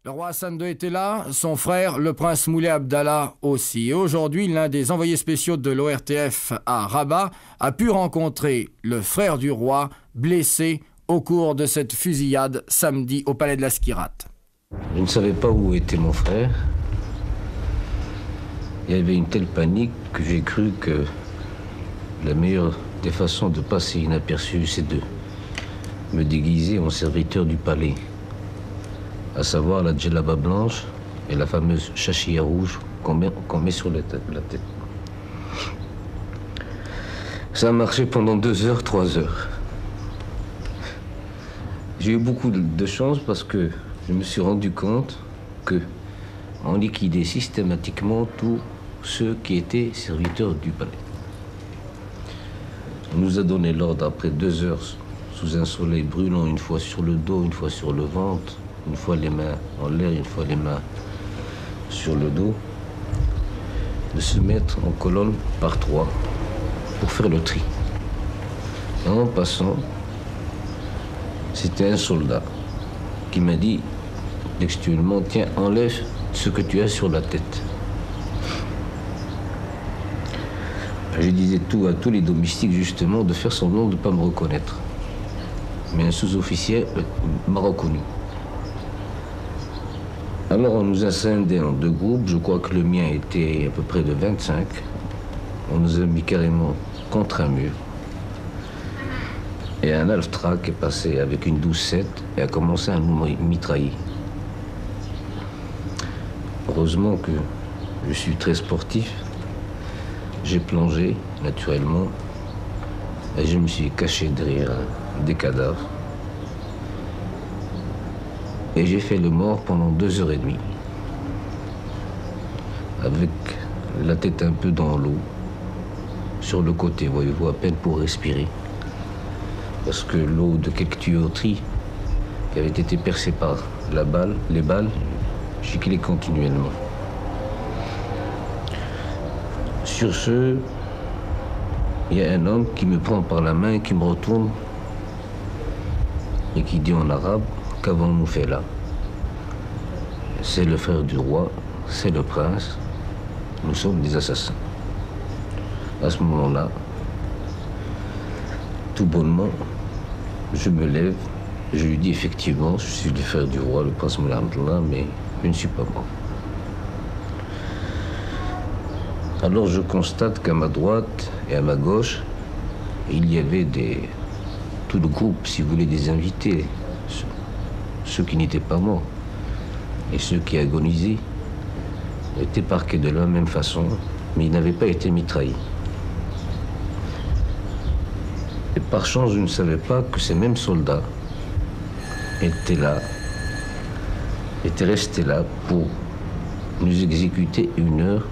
Le roi Hassan II était là, son frère, le prince Moulay Abdallah aussi. Et aujourd'hui, l'un des envoyés spéciaux de l'ORTF à Rabat a pu rencontrer le frère du roi, blessé au cours de cette fusillade samedi au palais de la Skirate. Je ne savais pas où était mon frère. Il y avait une telle panique que j'ai cru que la meilleure des façons de passer inaperçu, c'est de me déguiser en serviteur du palais, à savoir la djellaba blanche et la fameuse chachia rouge qu'on met sur la tête. Ça a marché pendant 2 heures, 3 heures. J'ai eu beaucoup de chance parce que je me suis rendu compte qu'on liquidait systématiquement tous ceux qui étaient serviteurs du palais. On nous a donné l'ordre après 2 heures sous un soleil brûlant, une fois sur le dos, une fois sur le ventre, une fois les mains en l'air, une fois les mains sur le dos, de se mettre en colonne par 3 pour faire le tri. Et en passant, c'était un soldat qui m'a dit textuellement, tiens, enlève ce que tu as sur la tête. Je disais tout à tous les domestiques justement de faire semblant de ne pas me reconnaître. Mais un sous-officier m'a reconnu. Alors on nous a scindés en 2 groupes, je crois que le mien était à peu près de 25. On nous a mis carrément contre un mur. Et un Alftrak est passé avec une 12-7 et a commencé à nous mitrailler. Heureusement que je suis très sportif. J'ai plongé, naturellement, et je me suis caché derrière des cadavres. Et j'ai fait le mort pendant 2 heures et demie, avec la tête un peu dans l'eau, sur le côté, voyez-vous, à peine pour respirer. Parce que l'eau de quelques tuyauteries qui avait été percée par les balles, giclait continuellement. Sur ce, il y a un homme qui me prend par la main, qui me retourne et qui dit en arabe, qu'avons-nous fait là? C'est le frère du roi, c'est le prince, nous sommes des assassins. À ce moment-là, tout bonnement, je me lève, je lui dis effectivement, je suis le frère du roi, le prince Moulay Abdallah, mais je ne suis pas mort. Alors je constate qu'à ma droite et à ma gauche, il y avait tout le groupe, si vous voulez, des invités, ceux qui n'étaient pas morts et ceux qui agonisaient, étaient parqués de la même façon, mais ils n'avaient pas été mitraillés. Et par chance, je ne savais pas que ces mêmes soldats étaient restés là pour nous exécuter 1 heure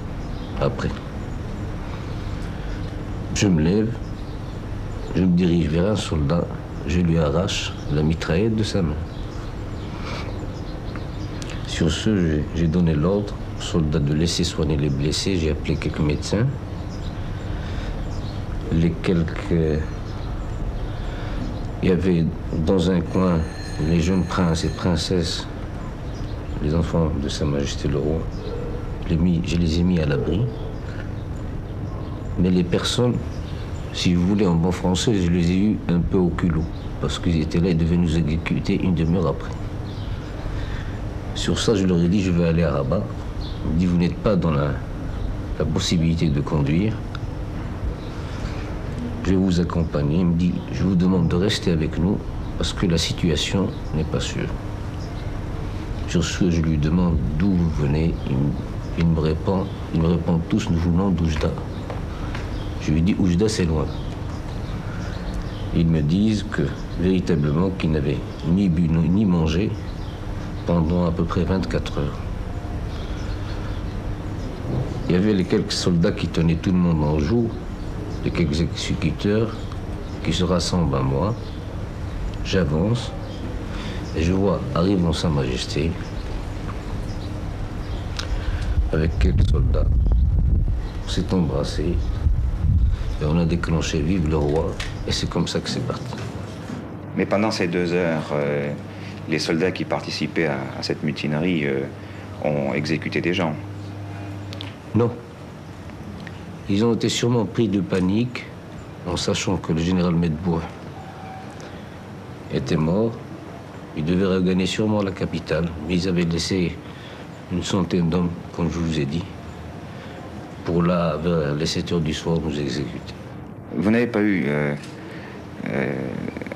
après. Je me lève, je me dirige vers un soldat, je lui arrache la mitraillette de sa main. Sur ce, j'ai donné l'ordre aux soldats de laisser soigner les blessés, j'ai appelé quelques médecins. Il y avait dans un coin les jeunes princes et princesses, les enfants de Sa Majesté le Roi. Je les ai mis à l'abri. Mais les personnes, si vous voulez en bon français, je les ai eus un peu au culot. Parce qu'ils étaient là, ils devaient nous exécuter 1 demi-heure après. Sur ça, je leur ai dit, je vais aller à Rabat. Ils me dit, vous n'êtes pas dans la possibilité de conduire. Je vais vous accompagner. Il me dit, je vous demande de rester avec nous parce que la situation n'est pas sûre. Sur ce, je lui demande d'où vous venez. Il me répond tous, nous venons d'Oujda. Je lui dis, Oujda, c'est loin. Ils me disent que, véritablement, qu'ils n'avaient ni bu ni mangé pendant à peu près 24 heures. Il y avait les quelques soldats qui tenaient tout le monde en joue, les quelques exécuteurs qui se rassemblent à moi. J'avance et je vois arrivant Sa Majesté avec quelques soldats. On s'est embrassés et on a déclenché Vive le roi et c'est comme ça que c'est parti. Mais pendant ces 2 heures, les soldats qui participaient à cette mutinerie ont exécuté des gens. Non. Ils ont été sûrement pris de panique en sachant que le général Medbourg était mort. Ils devaient regagner sûrement la capitale, mais ils avaient laissé une centaine d'hommes, comme je vous ai dit, pour là, vers les 7 heures du soir, nous exécuter. Vous n'avez pas eu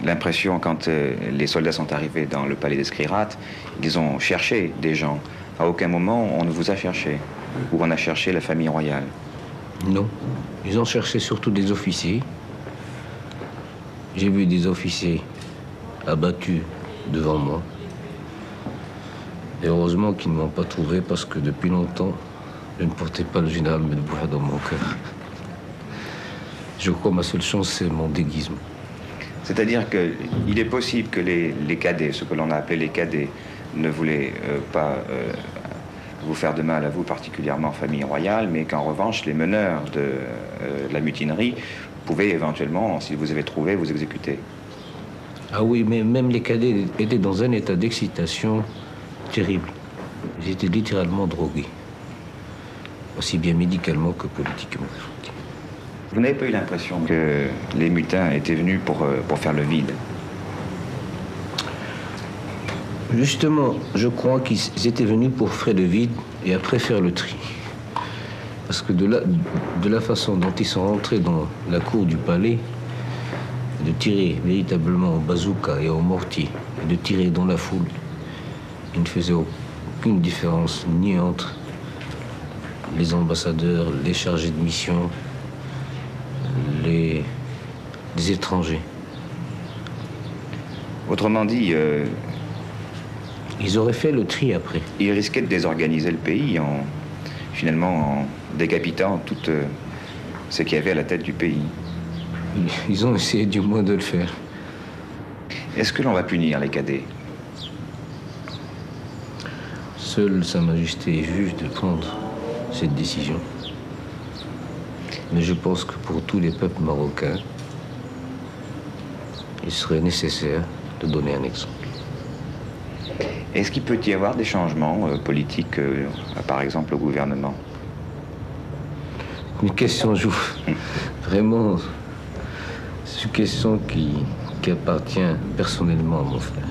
l'impression, quand les soldats sont arrivés dans le palais d'Eskrirat, ils ont cherché des gens. À aucun moment, on ne vous a cherché, ou on a cherché la famille royale? Non. Ils ont cherché surtout des officiers. J'ai vu des officiers abattus devant moi. Et heureusement qu'ils ne m'ont pas trouvé parce que depuis longtemps, je ne portais pas le général Medbourg dans mon cœur. Je crois que ma seule chance, c'est mon déguisement. C'est-à-dire qu'il est possible que les cadets, ce que l'on a appelé les cadets, ne voulaient pas vous faire de mal à vous, particulièrement famille royale, mais qu'en revanche, les meneurs de la mutinerie pouvaient éventuellement, si vous avez trouvé, vous exécuter. Ah oui, mais même les cadets étaient dans un état d'excitation terrible. Ils étaient littéralement drogués, aussi bien médicalement que politiquement. Vous n'avez pas eu l'impression que les mutins étaient venus pour faire le vide? Justement, je crois qu'ils étaient venus pour faire le vide et après faire le tri. Parce que de la façon dont ils sont rentrés dans la cour du palais, de tirer véritablement au bazooka et au mortier, et de tirer dans la foule, il ne faisait aucune différence ni entre les ambassadeurs, les chargés de mission, les étrangers. Autrement dit, ils auraient fait le tri après. ils risquaient de désorganiser le pays finalement en décapitant tout ce qu'il y avait à la tête du pays. Ils ont essayé du moins de le faire. Est-ce que l'on va punir les cadets? Seule Sa Majesté est juge de prendre cette décision. Mais je pense que pour tous les peuples marocains, il serait nécessaire de donner un exemple. Est-ce qu'il peut y avoir des changements politiques, par exemple au gouvernement? Une question, vraiment, c'est une question qui appartient personnellement à mon frère.